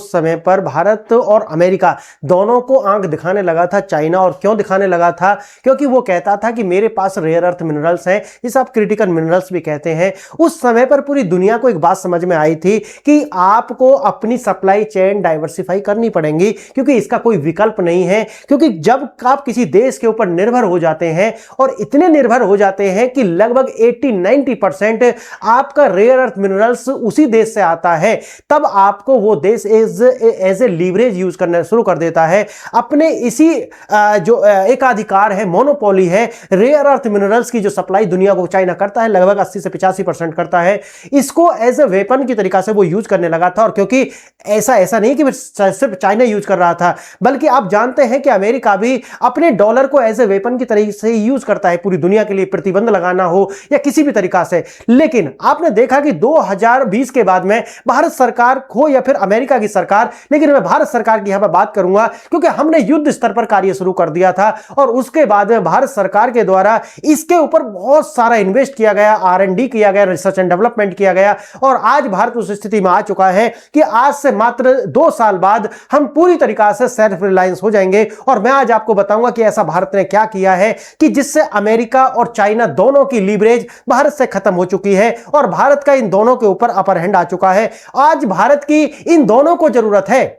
उस समय पर भारत और अमेरिका दोनों को आंख दिखाने लगा था चाइना। और क्यों दिखाने लगा था? क्योंकि वो कहता था कि मेरे पास रेयर अर्थ मिनरल्स हैं, जिसे आप क्रिटिकल मिनरल्स भी कहते हैं। उस समय पर पूरी दुनिया को एक बात समझ में आई थी कि आपको अपनी सप्लाई चेन डाइवर्सिफाई करनी पड़ेगी, क्योंकि इसका कोई विकल्प नहीं है। क्योंकि जब आप किसी देश के ऊपर निर्भर हो जाते हैं और इतने निर्भर हो जाते हैं कि लगभग 80-90% आपका रेयर अर्थ मिनरल्स उसी देश से आता है, तब आपको वो देश एज ए लीवरेज यूज करना शुरू कर देता है। अपने इसी जो एकाधिकार है, मोनोपोली है रेयर अर्थ मिनरल्स की जो सप्लाई दुनिया को चाइना करता है, लगभग 80 से 85% करता है। इसको एज ए वेपन की तरीका से वो यूज करने लगा था। और क्योंकि ऐसा नहीं कि सिर्फ चाइना यूज कर रहा था, बल्कि आप जानते हैं कि अमेरिका भी अपने डॉलर को एज ए वेपन की तरीके से यूज करता है पूरी दुनिया के लिए, प्रतिबंध लगाना हो या किसी भी तरीका से। लेकिन आपने देखा कि 2020 के बाद में भारत सरकार हो या फिर अमेरिका की सरकार, लेकिन मैं भारत सरकार की यहां पर बात करूंगा क्योंकि हमने युद्ध स्तर पर कार्य शुरू कर दिया था। और उसके बाद में भारत सरकार के द्वारा इसके ऊपर बहुत सारा इन्वेस्ट किया गया, R&D किया गया, रिसर्च एंड डेवलपमेंट किया गया। और आज भारत उस स्थिति में आ चुका है कि आज से मात्र 2 साल बाद हम पूरी तरीका से सेल्फ रिलायंस हो जाएंगे। और मैं आज आपको बताऊंगा कि ऐसा भारत ने क्या किया है कि जिससे अमेरिका और चाइना दोनों की लीवरेज भारत से खत्म हो चुकी है और भारत का इन दोनों के ऊपर अपर हैंड आ चुका है। आज भारत की इन दोनों को जरूरत है।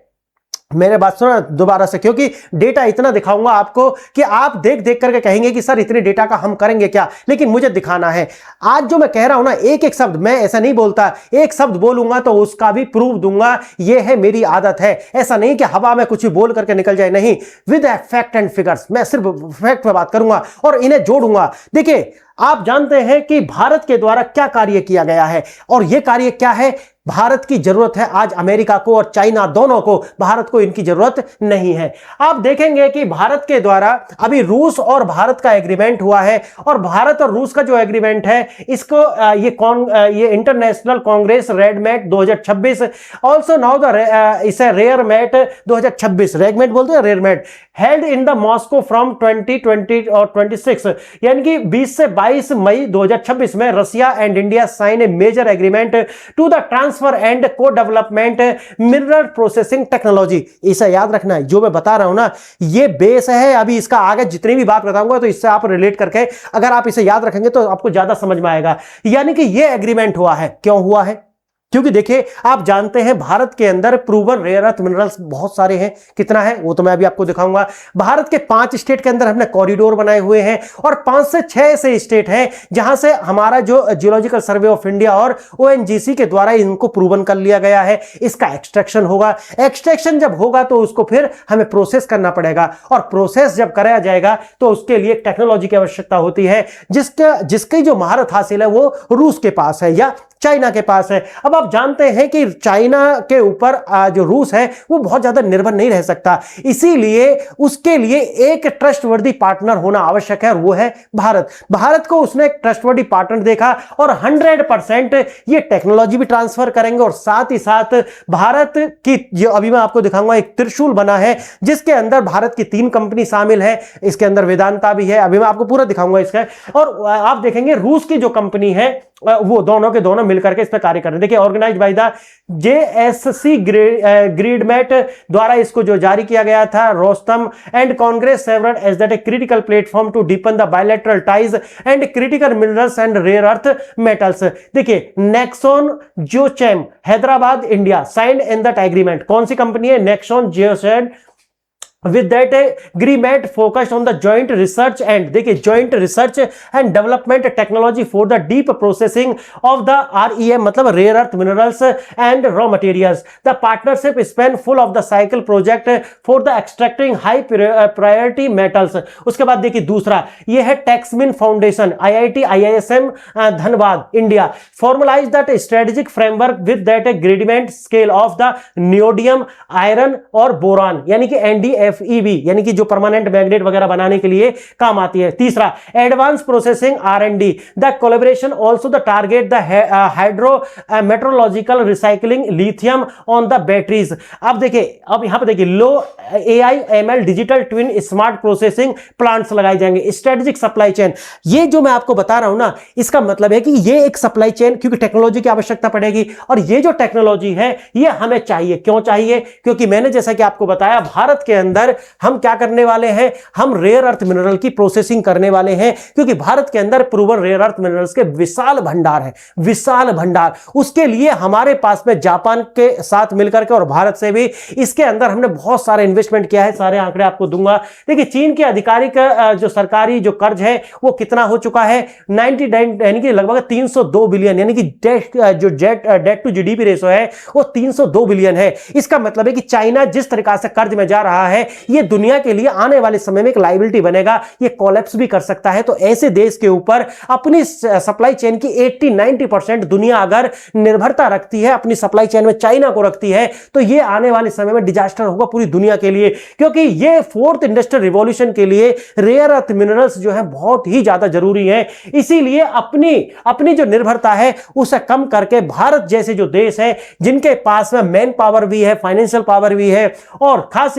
मेरे बात सुना दोबारा से, क्योंकि डेटा इतना दिखाऊंगा आपको कि आप देख देख करके कहेंगे कि सर इतने डेटा का हम करेंगे क्या, लेकिन मुझे दिखाना है। आज जो मैं कह रहा हूं ना, एक एक शब्द, मैं ऐसा नहीं बोलता, एक शब्द बोलूंगा तो उसका भी प्रूफ दूंगा। यह है मेरी आदत है। ऐसा नहीं कि हवा में कुछ भी बोल करके निकल जाए, नहीं, विद फैक्ट एंड फिगर्स। मैं सिर्फ फैक्ट पे बात करूंगा और इन्हें जोड़ूंगा। देखिए, आप जानते हैं कि भारत के द्वारा क्या कार्य किया गया है, और यह कार्य क्या है? भारत की जरूरत है आज अमेरिका को और चाइना दोनों को, भारत को इनकी जरूरत नहीं है। आप देखेंगे कि भारत के द्वारा अभी रूस और भारत का एग्रीमेंट हुआ है, और भारत और रूस का जो एग्रीमेंट है इसको ये इंटरनेशनल कांग्रेस रेडमेट 2026, ऑल्सो नाउ इसे रेयरमेट 2026, रेगमेट बोलते हैं, रेयरमेट, held in the Moscow from 2020 और 26, यानी कि 20 से 22 मई 2026 में Russia and India sign a major agreement to the transfer and co development mineral processing technology. इसे याद रखना है, जो मैं बता रहा हूं ना, ये बेस है। अभी इसका आगे जितनी भी बात बताऊंगा तो इससे आप रिलेट करके अगर आप इसे याद रखेंगे तो आपको ज्यादा समझ में आएगा। यानी कि ये एग्रीमेंट हुआ है, क्यों हुआ है? क्योंकि देखिए, आप जानते हैं भारत के अंदर प्रूवन रेयर अर्थ मिनरल्स बहुत सारे हैं। कितना है वो तो मैं अभी आपको दिखाऊंगा। भारत के 5 स्टेट के अंदर हमने कॉरिडोर बनाए हुए हैं, और 5 से 6 ऐसे स्टेट हैं जहां से हमारा जो जियोलॉजिकल सर्वे ऑफ इंडिया और ONGC के द्वारा इनको प्रूवन कर लिया गया है। इसका एक्सट्रैक्शन होगा। एक्सट्रैक्शन जब होगा तो उसको फिर हमें प्रोसेस करना पड़ेगा, और प्रोसेस जब कराया जाएगा तो उसके लिए टेक्नोलॉजी की आवश्यकता होती है, जिसकी जो महारत हासिल है वो रूस के पास है या चाइना के पास है। अब आप जानते हैं कि चाइना के ऊपर जो रूस है वो बहुत ज्यादा निर्भर नहीं रह सकता, इसीलिए उसके लिए एक ट्रस्टवर्दी पार्टनर होना आवश्यक है, और वो है भारत। भारत को उसने एक ट्रस्टवर्दी पार्टनर देखा, और 100% ये टेक्नोलॉजी भी ट्रांसफर करेंगे। और साथ ही साथ भारत की, जो अभी मैं आपको दिखाऊंगा, एक त्रिशूल बना है जिसके अंदर भारत की 3 कंपनी शामिल है। इसके अंदर वेदांता भी है, अभी मैं आपको पूरा दिखाऊंगा इसका। और आप देखेंगे रूस की जो कंपनी है वो दोनों के दोनों मिलकर के इस पर कार्य कर रहे हैं। देखिए, ऑर्गेनाइज्ड बाय द JSC ग्रीडमेट द्वारा इसको जो जारी किया गया था, रोस्तम and congress served as that a critical platform to deepen the bilateral ties and critical minerals and rare earth metals. देखिए, Nexon Geochem Hyderabad India signed in that agreement. कौन सी कंपनी है? Nexon Geochem. With that agreement focused on the joint research and देखिए joint research and development technology for the deep processing of the REM मतलब rare earth minerals and raw materials. The partnership span full of the cycle project for the extracting high priority metals. उसके बाद देखिए दूसरा, ये है Texmin foundation, IIT IISM Dhanbad India, formalize that strategic framework with that gradient scale of the neodymium, iron और boron, यानी कि NDF PFEB यानी कि जो परमानेंट मैग्नेट वगैरह बनाने के लिए काम आती है। तीसरा, advance processing R&D, the collaboration also the target the hydro metrological recycling lithium on the batteries. अब देखिए, अब यहां पर देखिए, low AI ML digital twin smart processing plants लगाए जाएंगे, स्ट्रेटेजिक सप्लाई चेन। ये जो मैं आपको बता रहा हूं ना, इसका मतलब है कि ये एक सप्लाई चेन, क्योंकि टेक्नोलॉजी की आवश्यकता पड़ेगी और ये जो टेक्नोलॉजी है ये हमें चाहिए। क्यों चाहिए? क्योंकि मैंने जैसा कि आपको बताया, भारत के अंदर हम क्या करने वाले हैं, हम रेयर अर्थ मिनरल की प्रोसेसिंग करने वाले हैं, क्योंकि भारत के अंदर प्रूवन रेयर अर्थ मिनरल्स के विशाल भंडार है, विशाल भंडार। उसके लिए हमारे पास में जापान के साथ मिलकर के और भारत से भी इसके अंदर हमने बहुत सारा इन्वेस्टमेंट किया है। सारे आंकड़े आपको दूंगा। देखिए, चीन के आधिकारिक जो सरकारी जो कर्ज है वो कितना हो चुका है, 99 यानी कि लगभग 302 बिलियन, यानी कि डेट टू जीडीपी रेशो है वो 302 बिलियन है। इसका मतलब है कि चाइना जिस तरीका से कर्ज में जा रहा है, ये दुनिया के लिए आने वाले समय में एक लायबिलिटी बनेगा, ये कोलैप्स भी कर सकता है। तो ऐसे देश के ऊपर अपनी सप्लाई चेन की 80-90% दुनिया अगर निर्भरता रखती है, अपनी सप्लाई चेन में चाइना को रखती है, तो ये आने वाले समय में डिजास्टर होगा पूरी दुनिया के लिए, क्योंकि ये फोर्थ इंडस्ट्रियल रिवॉल्यूशन के लिए रेयर अर्थ मिनरल्स जो है बहुत ही ज्यादा जरूरी है। इसीलिए अपनी जो निर्भरता है उसे कम करके भारत जैसे जो देश है, जिनके पास में मैन पावर भी है, फाइनेंशियल पावर भी है और खास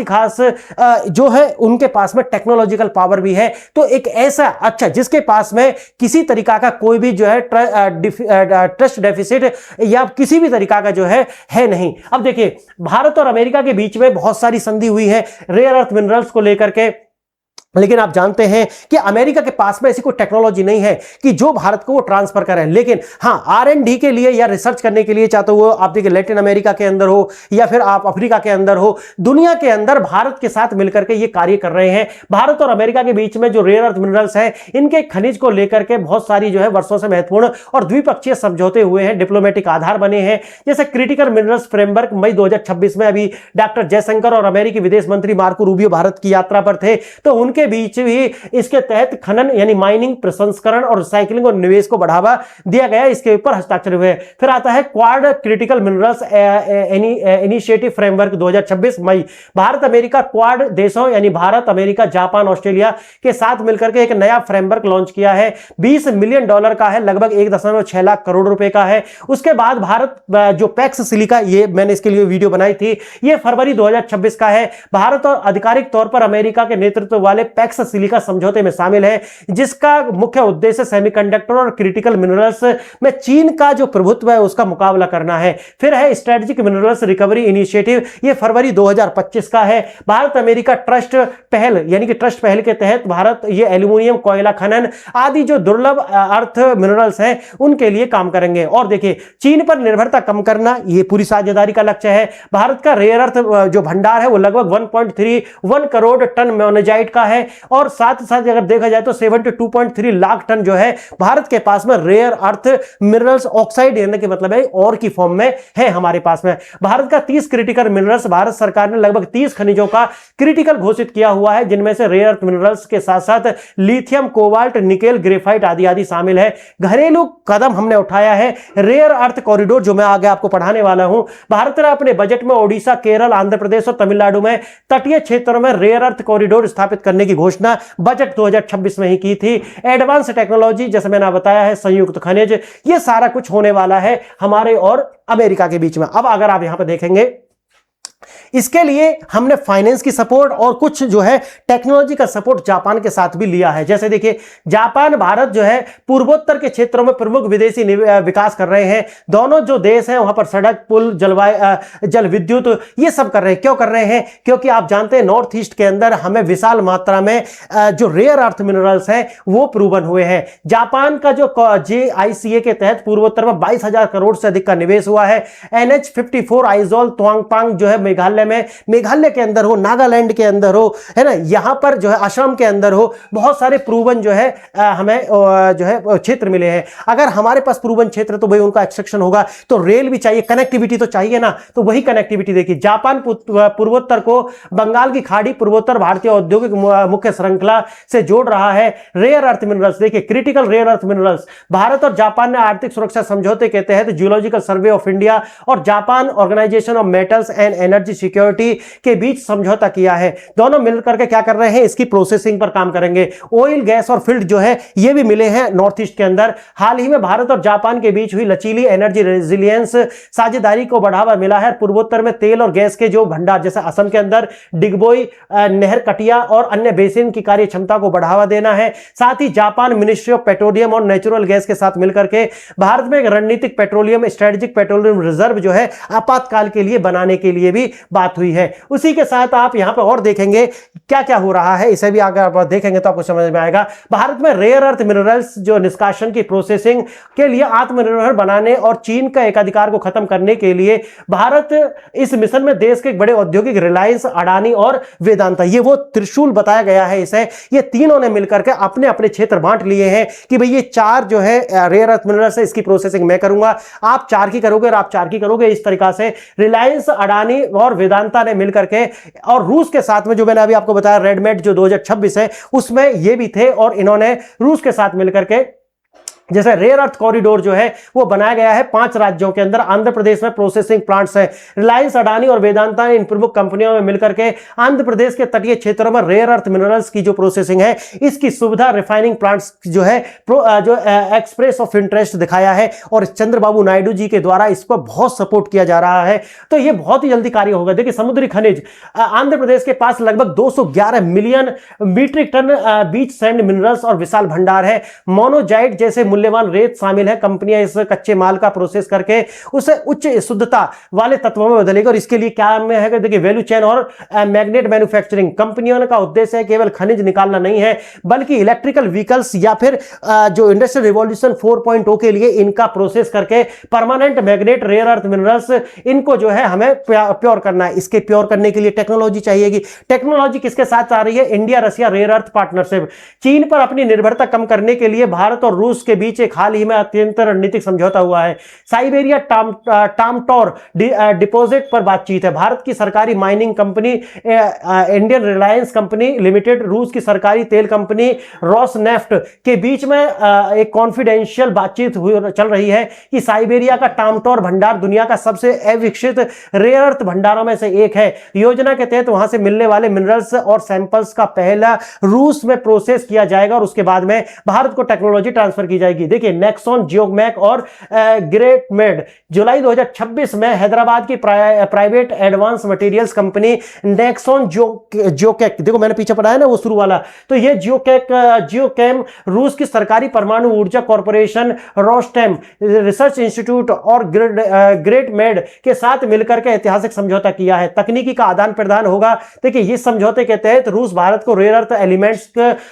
जो है उनके पास में टेक्नोलॉजिकल पावर भी है, तो एक ऐसा अच्छा जिसके पास में किसी तरीका का कोई भी जो है ट्रस्ट डेफिसिट या किसी भी तरीका का जो है नहीं। अब देखिए, भारत और अमेरिका के बीच में बहुत सारी संधि हुई है रेयर अर्थ मिनरल्स को लेकर के, लेकिन आप जानते हैं कि अमेरिका के पास में ऐसी कोई टेक्नोलॉजी नहीं है कि जो भारत को वो ट्रांसफर करें। लेकिन हां, R&D के लिए या रिसर्च करने के लिए, चाहे तो वो आप देखिए लैटिन अमेरिका के अंदर हो या फिर आप अफ्रीका के अंदर हो, दुनिया के अंदर भारत के साथ मिलकर के ये कार्य कर रहे हैं। भारत और अमेरिका के बीच में जो रेयर अर्थ मिनरल्स हैं, इनके खनिज को लेकर के बहुत सारी जो है वर्षों से महत्वपूर्ण और द्विपक्षीय समझौते हुए हैं, डिप्लोमेटिक आधार बने हैं। जैसे क्रिटिकल मिनरल्स फ्रेमवर्क मई 2026 में अभी डॉक्टर जयशंकर और अमेरिकी विदेश मंत्री मार्को रूबियो भारत की यात्रा पर थे, तो उनके बीच भी इसके तहत खनन यानी माइनिंग, प्रसंस्करण और रिसाइकलिंग और निवेश को बढ़ावा दिया गया, इसके ऊपर हस्ताक्षर हुए। फिर आता है quad critical minerals initiative framework 2026 मई, भारत अमेरिका क्वाड देशों यानी भारत, अमेरिका, जापान, ऑस्ट्रेलिया के साथ मिलकर के एक नया फ्रेमवर्क लॉन्च किया है। $20 मिलियन का है, लगभग 1.6 लाख करोड़ रुपए का है। उसके बाद भारत जो पैक्स सिलिका, ये मैंने इसके लिए वीडियो बनाई थी, ये फरवरी 2026 का है। भारत और आधिकारिक तौर पर अमेरिका के नेतृत्व वाले पैक्स सिलिका समझौते में शामिल है, जिसका मुख्य उद्देश्य सेमीकंडक्टर और क्रिटिकल मिनरल्स में चीन का जो प्रभुत्व है उसका मुकाबला करना है। फिर है स्ट्रेटेजिक मिनरल्स रिकवरी इनिशिएटिव, ये फरवरी 2025 का है। भारत अमेरिका ट्रस्ट पहल यानी कि ट्रस्ट पहल के तहत भारत ये एल्यूमिनियम, कोयला खनन आदि जो दुर्लभ अर्थ मिनरल्स हैं उनके लिए काम करेंगे। और देखिए, चीन पर निर्भरता कम करना ये पूरी साझेदारी का लक्ष्य है। भारत का रेयर अर्थ जो भंडार है वो लगभग 1.31 करोड़ टन मोनेजाइट का है और साथ साथ अगर देखा जाए तो 72.3 लाख टन जो है भारत के पास में रेयर अर्थ मिनरल्स ऑक्साइड यानी कि मतलब है और की फॉर्म में है हमारे पास में। भारत का 30 क्रिटिकल मिनरल्स, भारत सरकार ने लगभग 30 खनिजों का क्रिटिकल घोषित किया हुआ है, जिनमें से रेयर अर्थ मिनरल्स के साथ साथ लिथियम, कोबाल्ट, निकेल, ग्रेफाइट आदि आदि शामिल है। घरेलू कदम हमने उठाया है, रेयर अर्थ कॉरिडोर जो मैं आगे आपको पढ़ाने वाला हूं। भारत ने अपने बजट में ओडिशा, केरल, आंध्र प्रदेश और तमिलनाडु में तटीय क्षेत्रों में रेयर अर्थ कॉरिडोर स्थापित करने की घोषणा बजट 2026 में ही की थी। एडवांस टेक्नोलॉजी जैसे मैंने बताया है, संयुक्त खनिज, ये सारा कुछ होने वाला है हमारे और अमेरिका के बीच में। अब अगर आप यहां पर देखेंगे, इसके लिए हमने फाइनेंस की सपोर्ट और कुछ जो है टेक्नोलॉजी का सपोर्ट जापान के साथ भी लिया है। जैसे देखिए, जापान भारत जो है पूर्वोत्तर के क्षेत्रों में प्रमुख विदेशी विकास कर रहे हैं। दोनों जो देश हैं वहां पर सड़क, पुल, जल विद्युत ये सब कर रहे हैं। क्यों कर रहे हैं? क्योंकि आप जानते हैं नॉर्थ ईस्ट के अंदर हमें विशाल मात्रा में जो रेयर अर्थ मिनरल्स हैं वो प्रूवन हुए हैं। जापान का जो JICA के तहत पूर्वोत्तर में 22,000 करोड़ से अधिक का निवेश हुआ है। NH54 आइजोल त्वांगपांग जो है मेघालय के अंदर हो, नागालैंड के अंदर हो, है ना, यहां पर जो है असम के अंदर हो, बहुत सारे प्रूवन जो है हमें जो है क्षेत्र मिले हैं। अगर हमारे पास प्रूवन क्षेत्र तो भाई उनका एक्सट्रैक्शन होगा, तो रेल भी चाहिए, कनेक्टिविटी तो चाहिए ना, तो वही कनेक्टिविटी देखिए। जापान पूर्वोत्तर को बंगाल की खाड़ी, पूर्वोत्तर भारतीय औद्योगिक मुख्य श्रृंखला से जोड़ रहा है। रेयर अर्थ मिनरल्स देखिए, critical rare earth minerals, Bharat और जापान ने आर्थिक सुरक्षा समझौते के तहत जियोलॉजिकल सर्वे ऑफ इंडिया और Japan organization of metals and energy security के बीच समझौता किया है। दोनों मिलकर के क्या कर रहे हैं, इसकी प्रोसेसिंग पर काम करेंगे। ऑयल, गैस और फील्ड जो है ये भी मिले हैं नॉर्थ ईस्ट के अंदर। हाल ही में भारत और जापान के बीच हुई लचीली एनर्जी रेजिलियंस साझेदारी को बढ़ावा मिला है। पूर्वोत्तर में तेल और गैस के जो भंडार, जैसे असम के अंदर डिगबोई नहर कटिया और अन्य बेसिन की कार्य क्षमता को बढ़ावा देना है। साथ ही जापान मिनिस्ट्री ऑफ पेट्रोलियम और नेचुरल गैस के साथ मिलकर के भारत में एक रणनीतिक पेट्रोलियम, स्ट्रेटेजिक पेट्रोलियम रिजर्व जो है आपातकाल के लिए बनाने के लिए भी बात हुई है। उसी के साथ आप यहां पर और देखेंगे क्या क्या हो रहा है, इसे भी अगर आप देखेंगे तो आपको समझ में आएगा। भारत में रेयर अर्थ मिनरल्स जो निष्कासन की प्रोसेसिंग के लिए आत्मनिर्भर बनाने और चीन का एकाधिकार को खत्म करने के लिए भारत इस मिशन में देश के बड़े औद्योगिक रिलायंस, अडानी और वेदांता, ये वो त्रिशूल बताया गया है इसे, ये तीनों ने मिलकर के अपने अपने क्षेत्र बांट लिए हैं कि भाई ये चार जो है रेयर अर्थ मिनरल्स है, इसकी प्रोसेसिंग मैं करूंगा, आप चार की करोगे और आप चार की करोगे। इस तरीका से रिलायंस, अडानी और वेदांता ने मिलकर के, और रूस के साथ में जो मैंने अभी आपको बताया रेडमेट जो 2026 है उसमें ये भी थे, और इन्होंने रूस के साथ मिलकर के जैसे रेयर अर्थ कॉरिडोर जो है वो बनाया गया है 5 राज्यों के अंदर। आंध्र प्रदेश में प्रोसेसिंग प्लांट्स है। रिलायंस, अडानी और वेदांता इन प्रमुख कंपनियों में मिलकर के आंध्र प्रदेश के तटीय क्षेत्रों में रेयर अर्थ मिनरल्स की जो प्रोसेसिंग है इसकी सुविधा रिफाइनिंग प्लांट्स जो है जो एक्सप्रेस ऑफ इंटरेस्ट दिखाया है, और चंद्रबाबू नायडू जी के द्वारा इसको बहुत सपोर्ट किया जा रहा है। तो ये बहुत ही जल्दी कार्य होगा। देखिए समुद्री खनिज, आंध्र प्रदेश के पास लगभग 211 million metric ton beach sand minerals और विशाल भंडार है। मोनोजाइट जैसे मूल्यवान रेत शामिल है। कंपनियां इस कच्चे माल का प्रोसेस करके उसे उच्च शुद्धता वाले तत्वों में बदलेगी, और इसके लिए क्या में है, देखिए वैल्यू चेन और मैग्नेट मैन्युफैक्चरिंग। कंपनियों का उद्देश्य है केवल खनिज निकालना नहीं है, बल्कि इलेक्ट्रिकल व्हीकल्स या फिर जो इंडस्ट्रियल रिवॉल्यूशन 4.0 के लिए इनका प्रोसेस करके permanent magnet rare earth minerals इनको जो है हमें प्योर करना है। इसके प्योर करने के लिए टेक्नोलॉजी चाहिएगी। टेक्नोलॉजी किसके साथ आ रही है? India Russia rare earth partnership. चीन पर अपनी निर्भरता कम करने के लिए भारत और रूस के बीच एक हाल ही में अत्यंत रणनीतिक समझौता हुआ है। साइबेरिया टामटोर डिपॉजिट पर बातचीत है। भारत की सरकारी mining company Indian Reliance company limited, रूस की सरकारी तेल कंपनी रोसनेफ्ट के बीच में एक कॉन्फिडेंशियल बातचीत चल रही है कि साइबेरिया का टामटोर भंडार दुनिया का सबसे अविकसित रेयर अर्थ भंडारों में से एक है। योजना के तहत वहां से मिलने वाले मिनरल्स और सैंपल्स का पहला रूस में प्रोसेस किया जाएगा और उसके बाद में भारत को टेक्नोलॉजी ट्रांसफर की जाएगी। देखिए नेक्सॉन, जियोमैक और ग्रेट मेड जुलाई 2026 में हैदराबाद की private advance materials company Nexon Geochem, देखो मैंने पीछे पढ़ा है ना वो शुरू वाला, तो ये जियोकैम रूस की सरकारी परमाणु ऊर्जा कॉर्पोरेशन रोस्टेम रिसर्च इंस्टीट्यूट और ग्रेट मेड के साथ मिलकर के ऐतिहासिक समझौता किया है। तकनीकी का आदान प्रदान होगा। देखिए इस समझौते के तहत रूस भारत को रेयर अर्थ एलिमेंट्स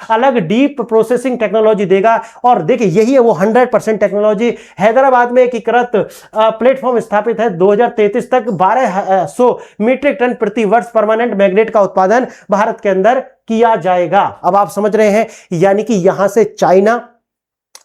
अलग डीप प्रोसेसिंग टेक्नोलॉजी देगा, और देखिए यही है वो 100% टेक्नोलॉजी। हैदराबाद में एकीकृत प्लेटफॉर्म स्थापित है। 2033 तक 1200 मीट्रिक टन प्रति वर्ष परमानेंट मैग्नेट का उत्पादन भारत के अंदर किया जाएगा। अब आप समझ रहे हैं, यानी कि यहां से चाइना,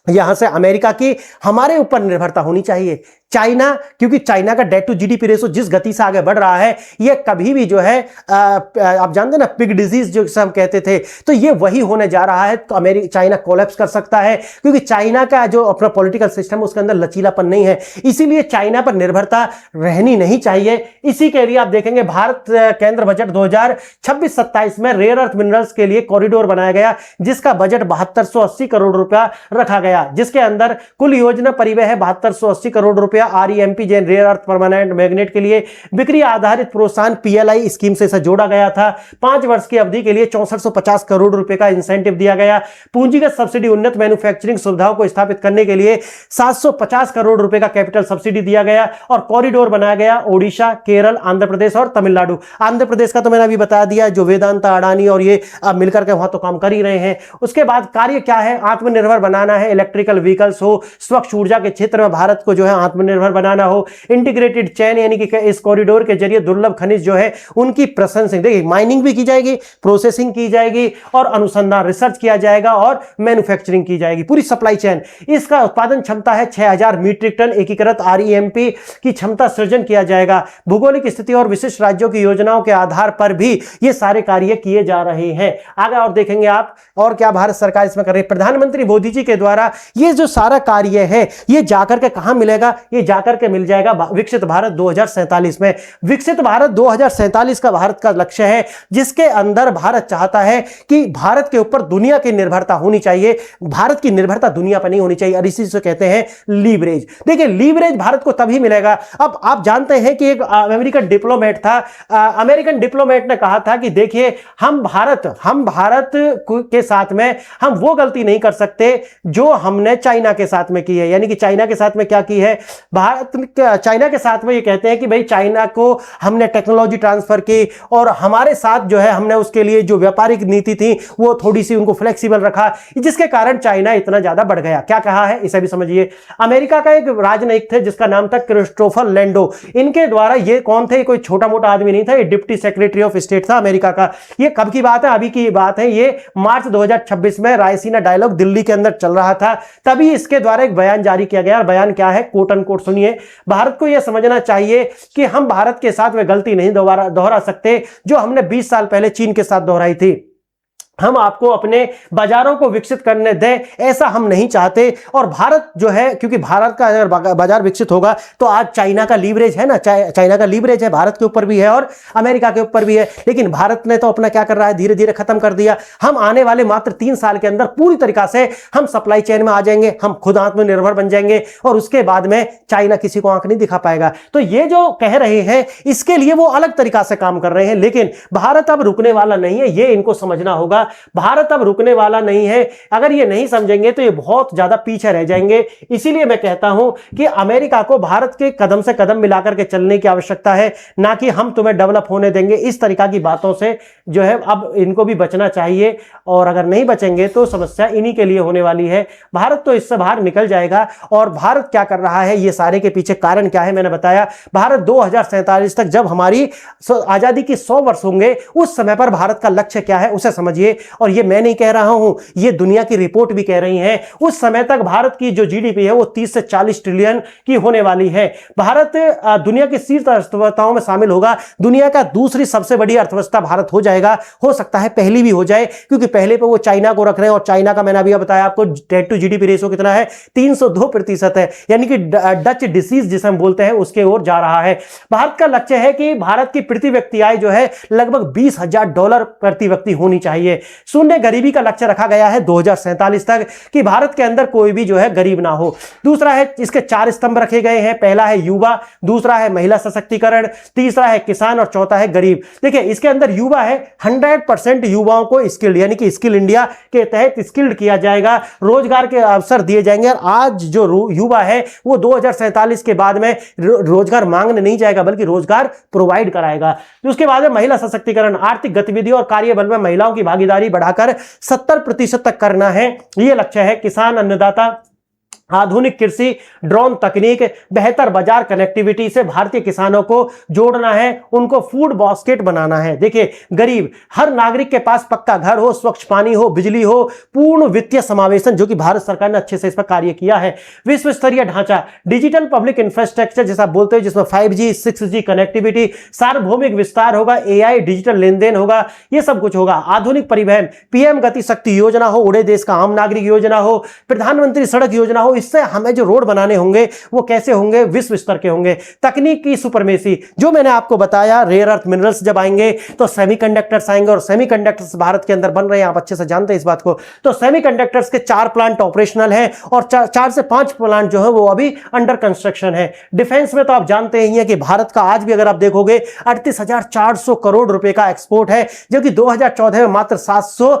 यहां से अमेरिका की हमारे ऊपर निर्भरता होनी चाहिए। चाइना, क्योंकि चाइना का डेट टू जीडीपी रेशो जिस गति से आगे बढ़ रहा है, ये कभी भी जो है आप जानते ना पिग डिजीज जो सब कहते थे, तो ये वही होने जा रहा है। तो चाइना कोलैप्स कर सकता है, क्योंकि चाइना का जो अपना पॉलिटिकल सिस्टम उसके अंदर लचीलापन नहीं है। इसीलिए चाइना पर निर्भरता रहनी नहीं चाहिए। इसी के लिए आप देखेंगे भारत केंद्र बजट 2026-27 में रेयर अर्थ मिनरल्स के लिए कॉरिडोर बनाया गया, जिसका बजट 7280 करोड़ रुपया रखा गया, जिसके अंदर कुल योजना परिव्यय है 7280 करोड़ रुपया आरईएमपी जैन रेयर अर्थ परमानेंट मैग्नेट के लिए। बिक्री आधारित प्रोत्साहन पीएलआई स्कीम से इसे जोड़ा गया था। 5 वर्ष की अवधि के लिए 6450 करोड़ रुपए का इंसेंटिव दिया गया। पूंजीगत सब्सिडी, उन्नत मैन्युफैक्चरिंग सुविधाओं को स्थापित करने के लिए 750 करोड़ रुपए का कैपिटल सब्सिडी दिया गया, और कॉरिडोर बनाया गया ओडिशा, केरल, आंध्र प्रदेश और तमिलनाडु। आंध्र प्रदेश का तो मैंने अभी बता दिया, जो वेदांता, अडानी और ये मिलकर के वहां तो काम कर ही रहे हैं। उसके बाद कार्य क्या है? आत्मनिर्भर बनाना है। इलेक्ट्रिकल व्हीकल्स हो, स्वच्छ ऊर्जा के क्षेत्र में भारत को जो है आत्मनिर्भर बनाना हो। इंटीग्रेटेड चेन, यानी कि इस कॉरिडोर के जरिए दुर्लभ खनिज जो है उनकी प्रोसेसिंग, देखिए माइनिंग भी की जाएगी, प्रोसेसिंग की जाएगी, और अनुसंधान रिसर्च किया जाएगा, और मैन्युफैक्चरिंग की जाएगी, पूरी सप्लाई चेन। इसका उत्पादन क्षमता है 6000 मीट्रिक टन। एकीकृत आरईएमपी की क्षमता सृजन किया जाएगा। भौगोलिक स्थिति और विशिष्ट राज्यों की योजनाओं के आधार पर भी ये सारे कार्य किए जा रहे हैं। आगे और देखेंगे आप, और क्या भारत सरकार इसमें कर रही है। प्रधानमंत्री मोदी जी के द्वारा ये जो सारा कार्य है ये जाकर के कहां मिलेगा? ये जाकर के मिल जाएगा विकसित भारत 2047 में। विकसित भारत 2047 का भारत का लक्ष्य है, जिसके अंदर भारत चाहता है कि भारत के ऊपर दुनिया की निर्भरता होनी चाहिए, भारत की निर्भरता दुनिया पर नहीं होनी चाहिए, और इसी से कहते हैं लीवरेज। देखिए, लीवरेज भारत को तभी मिलेगा। अब आप जानते हैं कि एक अमेरिकन डिप्लोमेट था, अमेरिकन डिप्लोमेट ने कहा था कि देखिए, हम भारत के साथ में हम वो गलती नहीं कर सकते जो हमने चाइना के साथ में की है। यानी कि चाइना के साथ में क्या की है, भारत चाइना के साथ में ये कहते हैं कि भाई चाइना को हमने टेक्नोलॉजी ट्रांसफर की और हमारे साथ जो है हमने उसके लिए जो व्यापारिक नीति थी वो थोड़ी सी उनको फ्लेक्सिबल रखा, जिसके कारण चाइना इतना ज्यादा बढ़ गया। क्या कहा है इसे भी समझिए। अमेरिका का एक राजनयिक थे जिसका नाम था क्रिस्टोफर लैंडो। इनके द्वारा, ये कौन थे, कोई छोटा मोटा आदमी नहीं था, ये डिप्टी सेक्रेटरी ऑफ स्टेट था अमेरिका का। ये कब की बात है, अभी की बात है, ये मार्च 2026 में रायसीना डायलॉग दिल्ली के अंदर चल रहा था, तभी इसके द्वारा एक बयान जारी किया गया। और बयान क्या है, कोट अनकोट सुनिए। भारत को यह समझना चाहिए कि हम भारत के साथ वह गलती नहीं दोहरा सकते जो हमने 20 साल पहले चीन के साथ दोहराई थी। हम आपको अपने बाजारों को विकसित करने दें, ऐसा हम नहीं चाहते। और भारत जो है, क्योंकि भारत का अगर बाजार विकसित होगा तो आज चाइना का लीवरेज है ना, चाइना का लीवरेज है, भारत के ऊपर भी है और अमेरिका के ऊपर भी है। लेकिन भारत ने तो अपना क्या कर रहा है, धीरे धीरे खत्म कर दिया। हम आने वाले मात्र 3 साल के अंदर पूरी तरीका से हम सप्लाई चेन में आ जाएंगे, हम खुद आत्मनिर्भर बन जाएंगे और उसके बाद में चाइना किसी को आंख नहीं दिखा पाएगा। तो ये जो कह रहे हैं, इसके लिए वो अलग तरीका से काम कर रहे हैं, लेकिन भारत अब रुकने वाला नहीं है, ये इनको समझना होगा। भारत अब रुकने वाला नहीं है। अगर ये नहीं समझेंगे तो ये बहुत ज्यादा पीछे रह जाएंगे। इसीलिए मैं कहता हूं कि अमेरिका को भारत के कदम से कदम मिलाकर के चलने की आवश्यकता है, ना कि हम तुम्हें डेवलप होने देंगे। इस तरीका की बातों से जो है अब इनको भी बचना चाहिए, और अगर नहीं बचेंगे तो समस्या इन्हीं के लिए होने वाली है। भारत तो इससे बाहर निकल जाएगा। और भारत क्या कर रहा है, ये सारे के पीछे कारण क्या है, मैंने बताया। भारत 2047 तक, जब हमारी आजादी की 100 वर्ष होंगे, उस समय पर भारत का लक्ष्य क्या है उसे समझिए। और ये मैं नहीं कह रहा हूं, ये दुनिया की रिपोर्ट भी कह रही है। उस समय तक भारत की जो जीडीपी है वो 30 से 40 ट्रिलियन की होने वाली है। भारत दुनिया की शीर्ष अर्थव्यवस्थाओं में शामिल होगा। दुनिया का दूसरी सबसे बड़ी अर्थव्यवस्था भारत हो जाएगा, हो सकता है पहली भी हो जाए, क्योंकि पहले पे वो चाइना को रख रहे हैं। और चाइना का मैंने अभी बताया आपको, डेट टू जीडीपी रेशो कितना है, 302% है। यानी कि डच डिसीज जिसे हम बोलते हैं उसके ओर जा रहा है। भारत का लक्ष्य है कि भारत की प्रति व्यक्ति आय जो है लगभग $20,000 प्रति व्यक्ति होनी चाहिए। शून्य गरीबी का लक्ष्य रखा गया है 2047 तक, कि भारत के अंदर कोई भी जो है गरीब ना हो। दूसरा है, इसके 4 स्तंभ रखे गए हैं। पहला है युवा, दूसरा है महिला सशक्तिकरण, तीसरा है किसान और चौथा है गरीब। देखिए, इसके अंदर युवा है, 100% युवाओं को स्किल्ड, यानी कि स्किल इंडिया के तहत स्किल्ड किया जाएगा, रोजगार के अवसर दिए जाएंगे। और आज जो युवा है वो 2047 के बाद में रोजगार मांगने नहीं जाएगा, बल्कि रोजगार प्रोवाइड कराएगा। उसके बाद में महिला सशक्तिकरण, आर्थिक गतिविधि और कार्यबल में महिलाओं की भागीदारी बढ़ाकर 70% तक करना है, यह लक्ष्य है। किसान, अन्नदाता, आधुनिक कृषि, ड्रोन तकनीक, बेहतर बाजार कनेक्टिविटी से भारतीय किसानों को जोड़ना है, उनको फूड बास्केट बनाना है। देखिए, गरीब, हर नागरिक के पास पक्का घर हो, स्वच्छ पानी हो, बिजली हो, पूर्ण वित्तीय समावेशन, जो कि भारत सरकार ने अच्छे से इस पर कार्य किया है। विश्व स्तरीय ढांचा, डिजिटल पब्लिक इंफ्रास्ट्रक्चर जैसा बोलते हैं, जिसमें 5G 6G कनेक्टिविटी, सार्वभौमिक विस्तार होगा, AI, डिजिटल लेन देन होगा, यह सब कुछ होगा। आधुनिक परिवहन, PM गति शक्ति योजना हो, उड़े देश का आम नागरिक योजना हो, प्रधानमंत्री सड़क योजना हो। इससे हमें जो रोड बनाने होंगे वो कैसे होंगे, विश्व स्तर के होंगे। तकनीक की सुपरमेसी, जो मैंने आपको बताया, रेयर अर्थ मिनरल्स जब आएंगे तो सेमीकंडक्टर्स आएंगे, और सेमीकंडक्टर्स भारत के अंदर बन रहे हैं, आप अच्छे से जानते हैं इस बात को। तो सेमीकंडक्टर्स के 4 प्लांट ऑपरेशनल हैं और 4 से 5 प्लांट जो है वो अभी अंडर कंस्ट्रक्शन है। डिफेंस में तो आप जानते ही हैं कि भारत का आज भी अगर आप देखोगे 38,400 करोड़ रुपए का एक्सपोर्ट है, जो कि 2014 में मात्र 700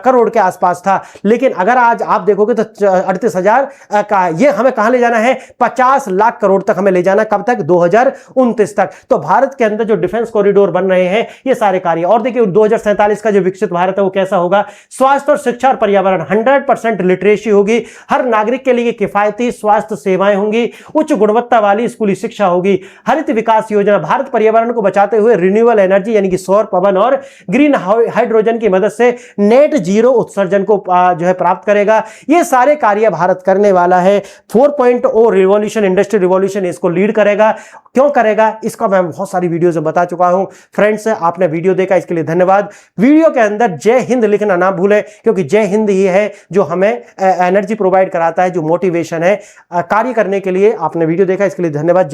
करोड़ के आसपास था। लेकिन अगर आज आप देखोगे तो 38,000 का ये हमें कहां ले जाना है, 50 लाख करोड़ तक हमें ले जाना है। कब तक, 2029 तक। तो भारत के अंदर जो डिफेंस कॉरिडोर बन रहे हैं, ये सारे कार्य। और देखिए, 2047 का जो विकसित भारत है वो कैसा होगा, स्वास्थ्य और शिक्षा और पर्यावरण, 100% लिटरेसी होगी, हर नागरिक के लिए किफायती स्वास्थ्य सेवाएं होंगी, उच्च गुणवत्ता वाली स्कूली शिक्षा होगी। हरित विकास योजना, भारत पर्यावरण को बचाते हुए रिन्यूएबल एनर्जी यानी कि सौर, पवन और ग्रीन हाइड्रोजन की मदद से नेट जीरो उत्सर्जन को जो है प्राप्त करेगा। ये सारे कार्य भारत करने वाला है। 4.0 रिवॉल्यूशन, इंडस्ट्री रिवॉल्यूशन इसको लीड करेगा। क्यों करेगा इसका मैं बहुत सारी वीडियोस में बता चुका हूं। फ्रेंड्स, आपने वीडियो देखा इसके लिए धन्यवाद। वीडियो के अंदर जय हिंद लिखना ना भूलें, क्योंकि जय हिंद ही है जो हमें एनर्जी प्रोवाइड कराता है, जो मोटिवेशन है कार्य करने के लिए। आपने वीडियो देखा इसके लिए धन्यवाद।